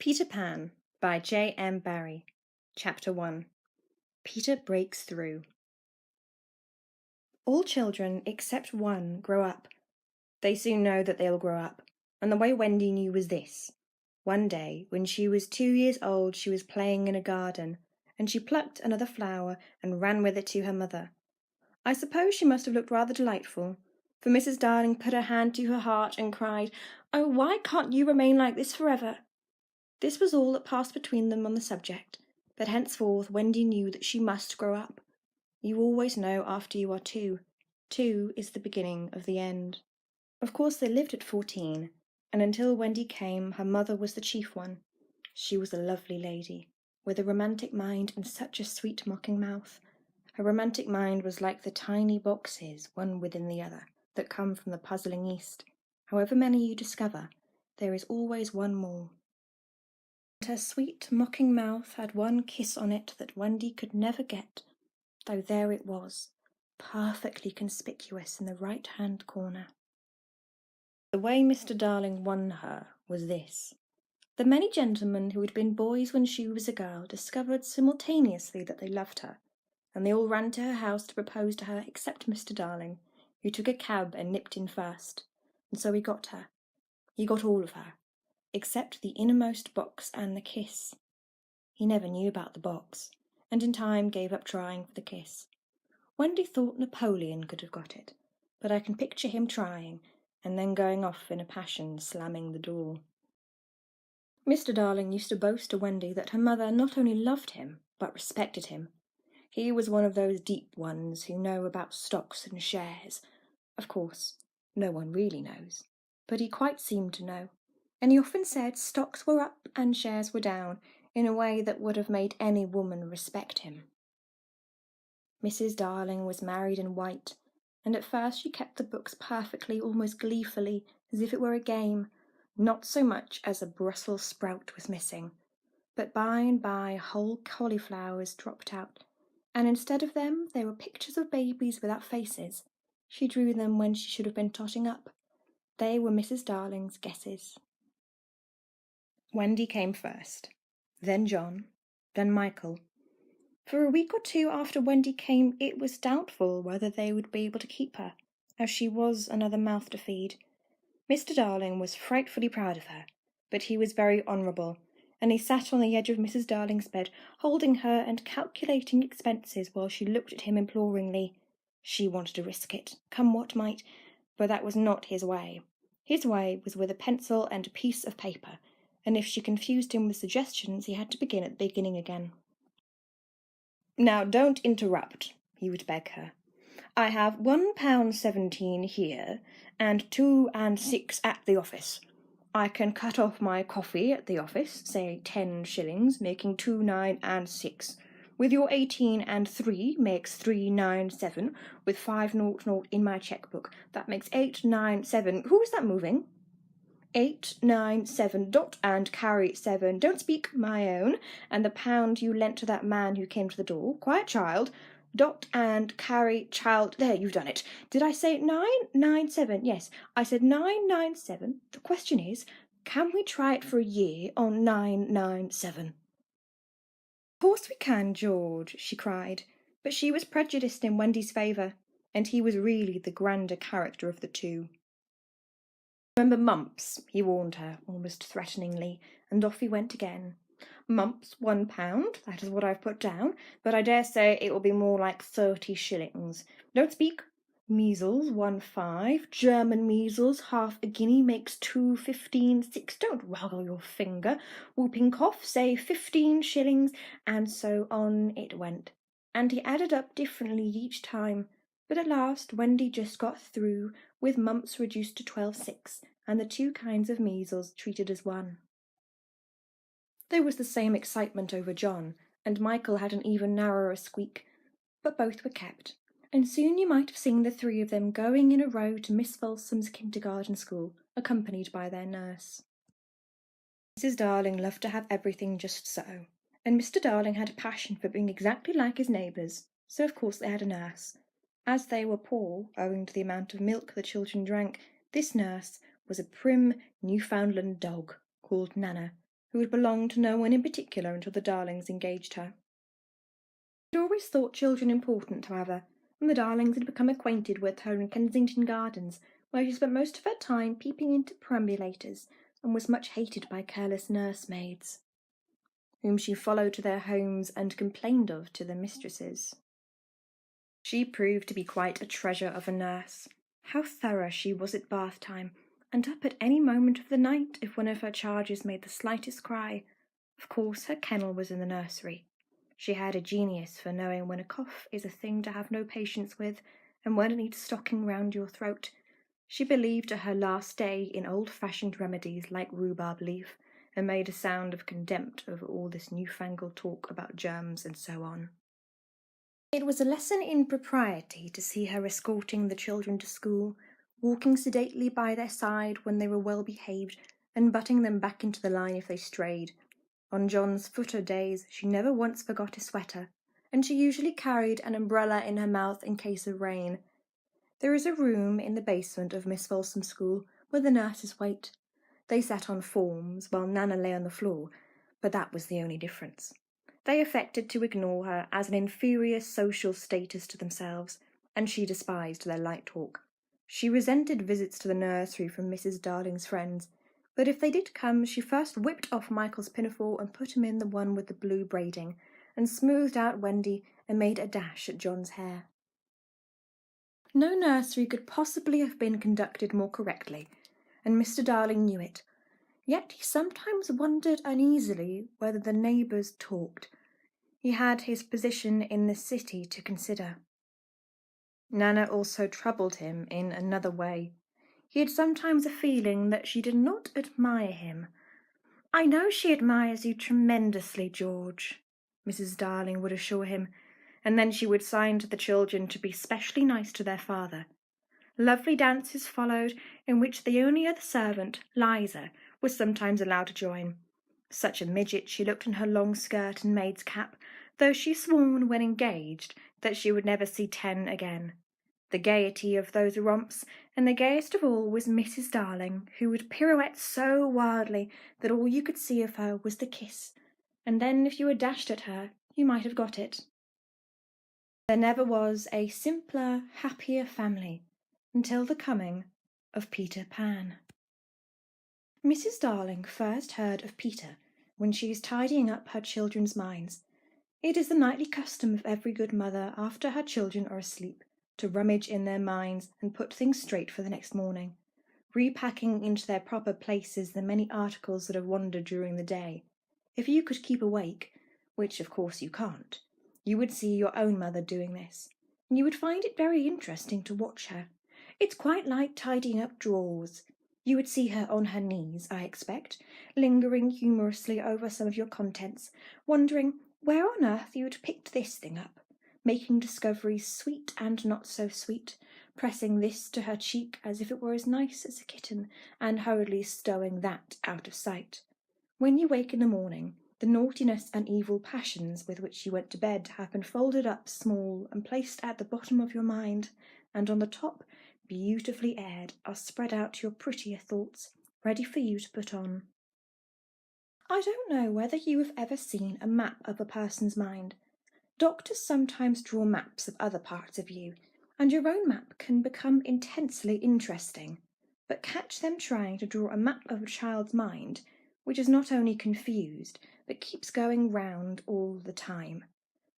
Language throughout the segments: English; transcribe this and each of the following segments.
Peter Pan by J. M. Barrie. Chapter 1. Peter Breaks Through. All children except one grow up. They soon know that they'll grow up, and the way Wendy knew was this. One day, when she was 2 years old, she was playing in a garden, and she plucked another flower and ran with it to her mother. I suppose she must have looked rather delightful, for Mrs. Darling put her hand to her heart and cried, "Oh, why can't you remain like this forever?" This was all that passed between them on the subject, but henceforth Wendy knew that she must grow up. You always know after you are 2. 2 is the beginning of the end. Of course they lived at 14, and until Wendy came, her mother was the chief one. She was a lovely lady, with a romantic mind and such a sweet mocking mouth. Her romantic mind was like the tiny boxes, one within the other, that come from the puzzling East. However many you discover, there is always one more. Her sweet, mocking mouth had one kiss on it that Wendy could never get, though there it was, perfectly conspicuous in the right-hand corner. The way Mr. Darling won her was this. The many gentlemen who had been boys when she was a girl discovered simultaneously that they loved her, and they all ran to her house to propose to her except Mr. Darling, who took a cab and nipped in first, and so he got her. He got all of her, except the innermost box and the kiss. He never knew about the box, and in time gave up trying for the kiss. Wendy thought Napoleon could have got it, but I can picture him trying, and then going off in a passion, slamming the door. Mr. Darling used to boast to Wendy that her mother not only loved him, but respected him. He was one of those deep ones who know about stocks and shares. Of course, no one really knows, but he quite seemed to know, and he often said stocks were up and shares were down, in a way that would have made any woman respect him. Mrs. Darling was married in white, and at first she kept the books perfectly, almost gleefully, as if it were a game, not so much as a Brussels sprout was missing. But by and by whole cauliflowers dropped out, and instead of them there were pictures of babies without faces. She drew them when she should have been totting up. They were Mrs. Darling's guesses. Wendy came first, then John, then Michael. For a week or 2 after Wendy came, it was doubtful whether they would be able to keep her, as she was another mouth to feed. Mr. Darling was frightfully proud of her, but he was very honourable, and he sat on the edge of Mrs. Darling's bed, holding her and calculating expenses while she looked at him imploringly. She wanted to risk it, come what might, but that was not his way. His way was with a pencil and a piece of paper, and if she confused him with suggestions, he had to begin at the beginning again. "Now don't interrupt," he would beg her. "I have £1.17 here, and 2 and 6 at the office. I can cut off my coffee at the office, say 10 shillings, making 2, 9, and 6. With your 18 and 3 makes 397, with 500 in my checkbook. That makes 897. Who is that moving? 897, dot and carry 7. Don't speak, my own. And the £1 you lent to that man who came to the door. Quiet, child. Dot and carry child. There, you've done it. Did I say 997? Yes, I said 997. The question is, can we try it for a year on 997? Of course we can, George, she cried. But she was prejudiced in Wendy's favour, and he was really the grander character of the two. "Remember mumps," he warned her, almost threateningly, and off he went again. "Mumps, £1, that is what I've put down, but I dare say it will be more like 30 shillings. Don't speak. Measles, 1.5. German measles, half a guinea, makes 2.15. 6. Don't waggle your finger. Whooping cough, say 15 shillings, and so on it went. And he added up differently each time. But at last Wendy just got through, with mumps reduced to 12.6, and the 2 kinds of measles treated as one. There was the same excitement over John, and Michael had an even narrower squeak, but both were kept, and soon you might have seen the 3 of them going in a row to Miss Folsom's kindergarten school, accompanied by their nurse. Mrs. Darling loved to have everything just so, and Mr. Darling had a passion for being exactly like his neighbours, so of course they had a nurse. As they were poor, owing to the amount of milk the children drank, this nurse was a prim Newfoundland dog called Nana, who had belonged to no one in particular until the Darlings engaged her. She'd always thought children important, however, and the Darlings had become acquainted with her in Kensington Gardens, where she spent most of her time peeping into perambulators and was much hated by careless nursemaids, whom she followed to their homes and complained of to their mistresses. She proved to be quite a treasure of a nurse. How thorough she was at bath time, and up at any moment of the night if one of her charges made the slightest cry. Of course, her kennel was in the nursery. She had a genius for knowing when a cough is a thing to have no patience with, and when it needs stocking round your throat. She believed to her last day in old-fashioned remedies like rhubarb leaf, and made a sound of contempt over all this newfangled talk about germs and so on. It was a lesson in propriety to see her escorting the children to school, walking sedately by their side when they were well behaved, and butting them back into the line if they strayed. On John's footer days she never once forgot a sweater, and she usually carried an umbrella in her mouth in case of rain. There is a room in the basement of Miss Folsom's school where the nurses wait. They sat on forms while Nana lay on the floor, but that was the only difference. They affected to ignore her as an inferior social status to themselves, and she despised their light talk. She resented visits to the nursery from Mrs. Darling's friends, but if they did come, she first whipped off Michael's pinafore and put him in the one with the blue braiding, and smoothed out Wendy and made a dash at John's hair. No nursery could possibly have been conducted more correctly, and Mr. Darling knew it. Yet he sometimes wondered uneasily whether the neighbours talked. He had his position in the city to consider. Nana also troubled him in another way. He had sometimes a feeling that she did not admire him. "I know she admires you tremendously, George," Mrs. Darling would assure him, and then she would sign to the children to be specially nice to their father. Lovely dances followed, in which the only other servant, Liza, was sometimes allowed to join. Such a midget she looked in her long skirt and maid's cap, though she sworn when engaged that she would never see 10 again. The gaiety of those romps, and the gayest of all was Mrs. Darling, who would pirouette so wildly that all you could see of her was the kiss, and then if you were dashed at her, you might have got it. There never was a simpler, happier family until the coming of Peter Pan. Mrs. Darling first heard of Peter when she is tidying up her children's minds. It is the nightly custom of every good mother, after her children are asleep, to rummage in their minds and put things straight for the next morning, repacking into their proper places the many articles that have wandered during the day. If you could keep awake, which of course you can't, you would see your own mother doing this, and you would find it very interesting to watch her. It's quite like tidying up drawers. You would see her on her knees, I expect, lingering humorously over some of your contents, wondering where on earth you had picked this thing up, making discoveries sweet and not so sweet, pressing this to her cheek as if it were as nice as a kitten, and hurriedly stowing that out of sight. When you wake in the morning, the naughtiness and evil passions with which you went to bed have been folded up small and placed at the bottom of your mind, and on the top, beautifully aired, are spread out your prettier thoughts, ready for you to put on. I don't know whether you have ever seen a map of a person's mind. Doctors sometimes draw maps of other parts of you, and your own map can become intensely interesting. But catch them trying to draw a map of a child's mind, which is not only confused, but keeps going round all the time.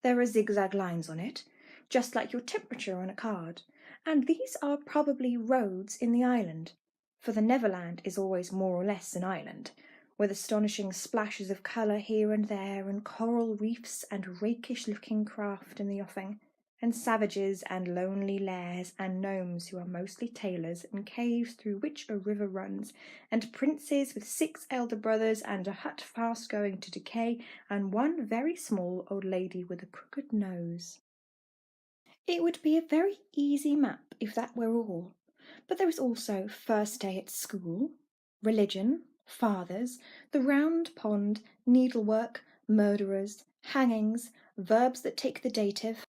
There are zigzag lines on it, just like your temperature on a card, and these are probably roads in the island, for the Neverland is always more or less an island, with astonishing splashes of colour here and there, and coral reefs and rakish-looking craft in the offing, and savages and lonely lairs and gnomes who are mostly tailors, and caves through which a river runs, and princes with 6 elder brothers and a hut fast going to decay, and one very small old lady with a crooked nose. It would be a very easy map if that were all, but there is also first day at school, religion, fathers, the round pond, needlework, murderers, hangings, verbs that take the dative,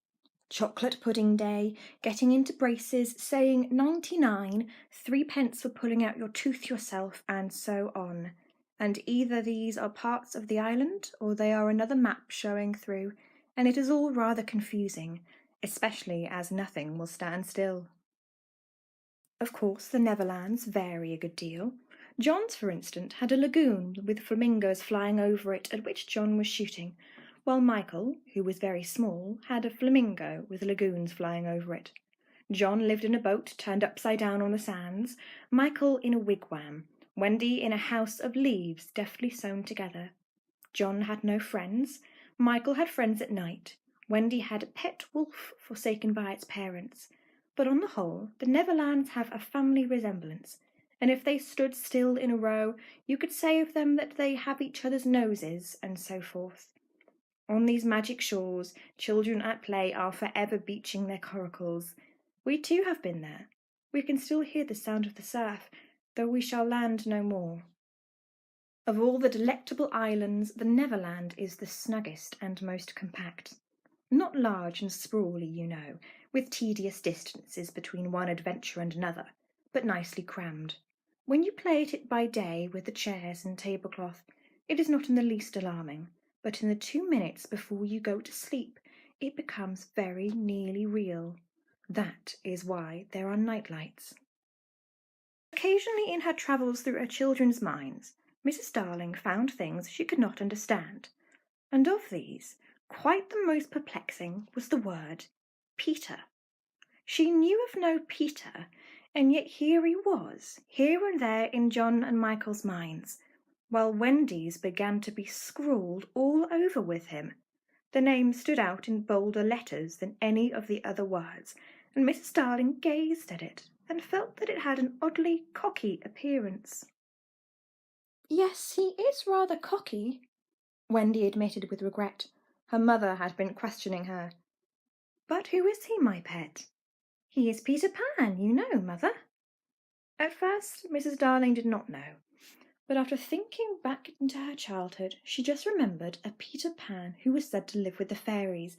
chocolate pudding day, getting into braces, saying 99, 3 pence for pulling out your tooth yourself, and so on. and either these are parts of the island or they are another map showing through, and it is all rather confusing, especially as nothing will stand still. Of course, the Neverlands vary a good deal. John's, for instance, had a lagoon with flamingos flying over it at which John was shooting, while Michael, who was very small, had a flamingo with lagoons flying over it. John lived in a boat turned upside down on the sands, Michael in a wigwam, Wendy in a house of leaves deftly sewn together. John had no friends, Michael had friends at night, Wendy had a pet wolf forsaken by its parents. But on the whole, the Neverlands have a family resemblance, and if they stood still in a row, you could say of them that they have each other's noses, and so forth. On these magic shores, children at play are forever beaching their coracles. We too have been there. We can still hear the sound of the surf, though we shall land no more. Of all the delectable islands, the Neverland is the snuggest and most compact. Not large and sprawly, you know, with tedious distances between one adventure and another, but nicely crammed. When you play at it by day with the chairs and tablecloth, it is not in the least alarming, but in the 2 minutes before you go to sleep, it becomes very nearly real. That is why there are night lights. Occasionally in her travels through her children's minds, Mrs. Darling found things she could not understand, and of these, quite the most perplexing was the word Peter. She knew of no Peter, and yet here he was, here and there in John and Michael's minds, while Wendy's began to be scrawled all over with him. The name stood out in bolder letters than any of the other words, and Mrs. Darling gazed at it and felt that it had an oddly cocky appearance. "Yes, he is rather cocky," Wendy admitted with regret. Her mother had been questioning her. "But who is he, my pet?" "He is Peter Pan, you know, Mother." At first Mrs. Darling did not know, but after thinking back into her childhood, she just remembered a Peter Pan who was said to live with the fairies.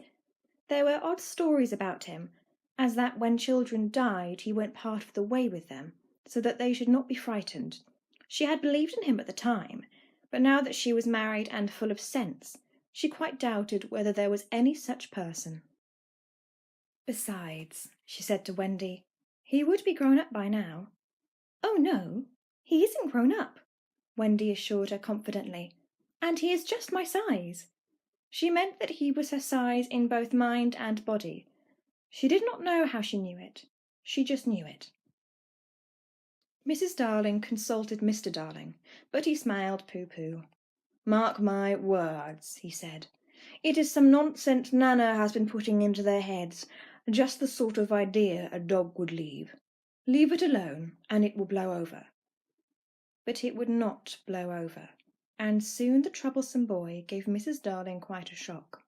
There were odd stories about him, as that when children died he went part of the way with them, so that they should not be frightened. She had believed in him at the time, but now that she was married and full of sense, she quite doubted whether there was any such person. "Besides," she said to Wendy, "he would be grown up by now." "Oh, no, he isn't grown up," Wendy assured her confidently, "and he is just my size." She meant that he was her size in both mind and body. She did not know how she knew it. She just knew it. Mrs. Darling consulted Mr. Darling, but he smiled pooh-pooh. "Mark my words," he said. "It is some nonsense Nana has been putting into their heads, just the sort of idea a dog would leave. Leave it alone, and it will blow over." But it would not blow over, and soon the troublesome boy gave Mrs. Darling quite a shock.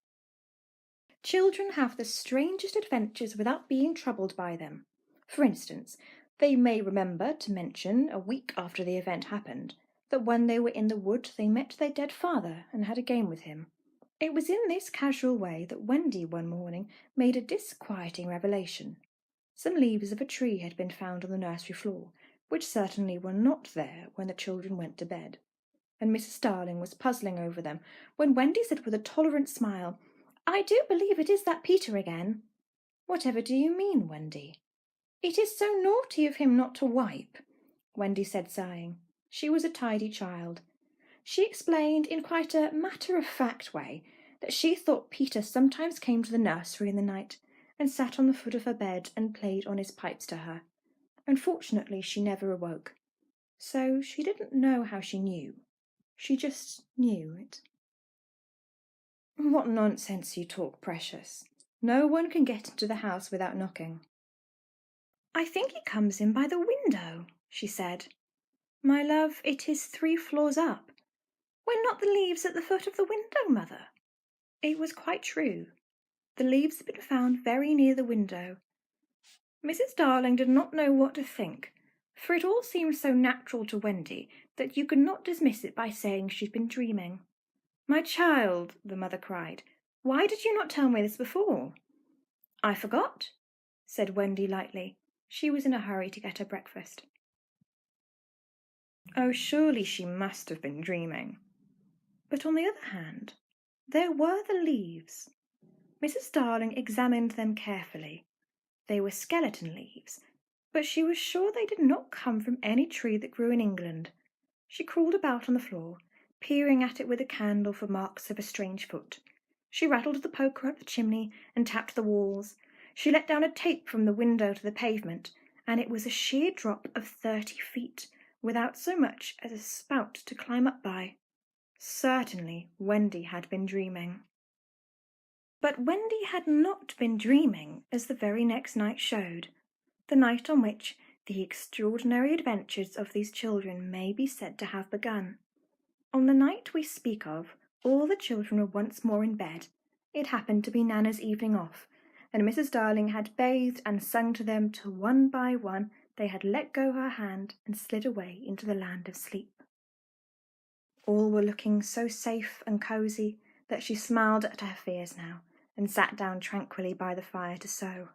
Children have the strangest adventures without being troubled by them. For instance, they may remember to mention, a week after the event happened, that when they were in the wood they met their dead father and had a game with him. It was in this casual way that Wendy one morning made a disquieting revelation. Some leaves of a tree had been found on the nursery floor, which certainly were not there when the children went to bed, and Mrs. Darling was puzzling over them when Wendy said with a tolerant smile, "I do believe it is that Peter again." "Whatever do you mean, Wendy?" "It is so naughty of him not to wipe," Wendy said, sighing. She was a tidy child. She explained in quite a matter-of-fact way that she thought Peter sometimes came to the nursery in the night and sat on the foot of her bed and played on his pipes to her. Unfortunately, she never awoke. So she didn't know how she knew. She just knew it. "What nonsense you talk, Precious. No one can get into the house without knocking." "I think he comes in by the window," she said. "My love, it is 3 floors up. Were not the leaves at the foot of the window, Mother?" It was quite true. The leaves had been found very near the window. Mrs. Darling did not know what to think, for it all seemed so natural to Wendy that you could not dismiss it by saying she'd been dreaming. "My child," the mother cried, "why did you not tell me this before?" "I forgot," said Wendy lightly. She was in a hurry to get her breakfast. Oh, surely she must have been dreaming. But on the other hand, there were the leaves. Mrs. Darling examined them carefully. They were skeleton leaves, but she was sure they did not come from any tree that grew in England. She crawled about on the floor, peering at it with a candle for marks of a strange foot. She rattled the poker up the chimney and tapped the walls. She let down a tape from the window to the pavement, and it was a sheer drop of 30 feet, without so much as a spout to climb up by. Certainly Wendy had been dreaming. But Wendy had not been dreaming, as the very next night showed, the night on which the extraordinary adventures of these children may be said to have begun. On the night we speak of, all the children were once more in bed. It happened to be Nana's evening off, and Mrs. Darling had bathed and sung to them till one by one they had let go her hand and slid away into the land of sleep. All were looking so safe and cosy that she smiled at her fears now and sat down tranquilly by the fire to sew.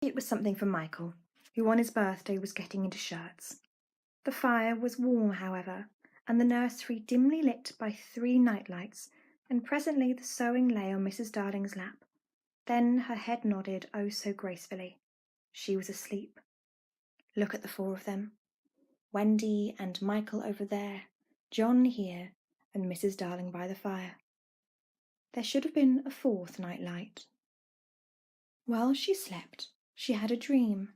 It was something for Michael, who on his birthday was getting into shirts. The fire was warm, however, and the nursery dimly lit by 3 night lights, and presently the sewing lay on Mrs. Darling's lap. Then her head nodded oh so gracefully. She was asleep. Look at the 4 of them. Wendy and Michael over there, John here, and Mrs. Darling by the fire. There should have been a 4th night light. While she slept, she had a dream.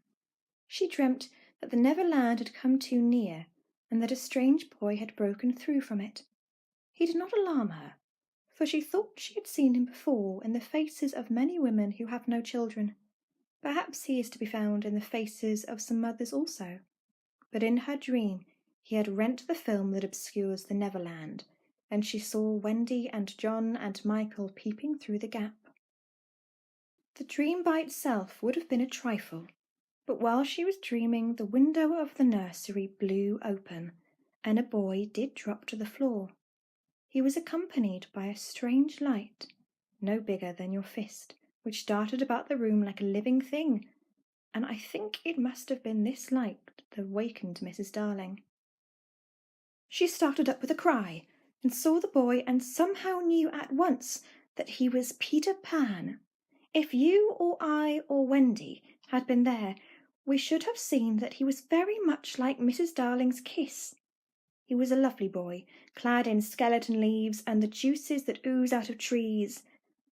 She dreamt that the Neverland had come too near, and that a strange boy had broken through from it. He did not alarm her, for she thought she had seen him before in the faces of many women who have no children. Perhaps he is to be found in the faces of some mothers also. But in her dream he had rent the film that obscures the Neverland, and she saw Wendy and John and Michael peeping through the gap. The dream by itself would have been a trifle, but while she was dreaming the window of the nursery blew open, and a boy did drop to the floor. He was accompanied by a strange light, no bigger than your fist, which darted about the room like a living thing, and I think it must have been this light that wakened Mrs. Darling. She started up with a cry, and saw the boy, and somehow knew at once that he was Peter Pan. If you or I or Wendy had been there, we should have seen that he was very much like Mrs. Darling's kiss. He was a lovely boy, clad in skeleton leaves and the juices that ooze out of trees,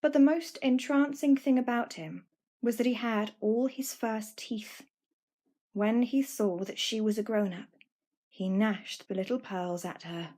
but the most entrancing thing about him was that he had all his first teeth. When he saw that she was a grown-up, he gnashed the little pearls at her.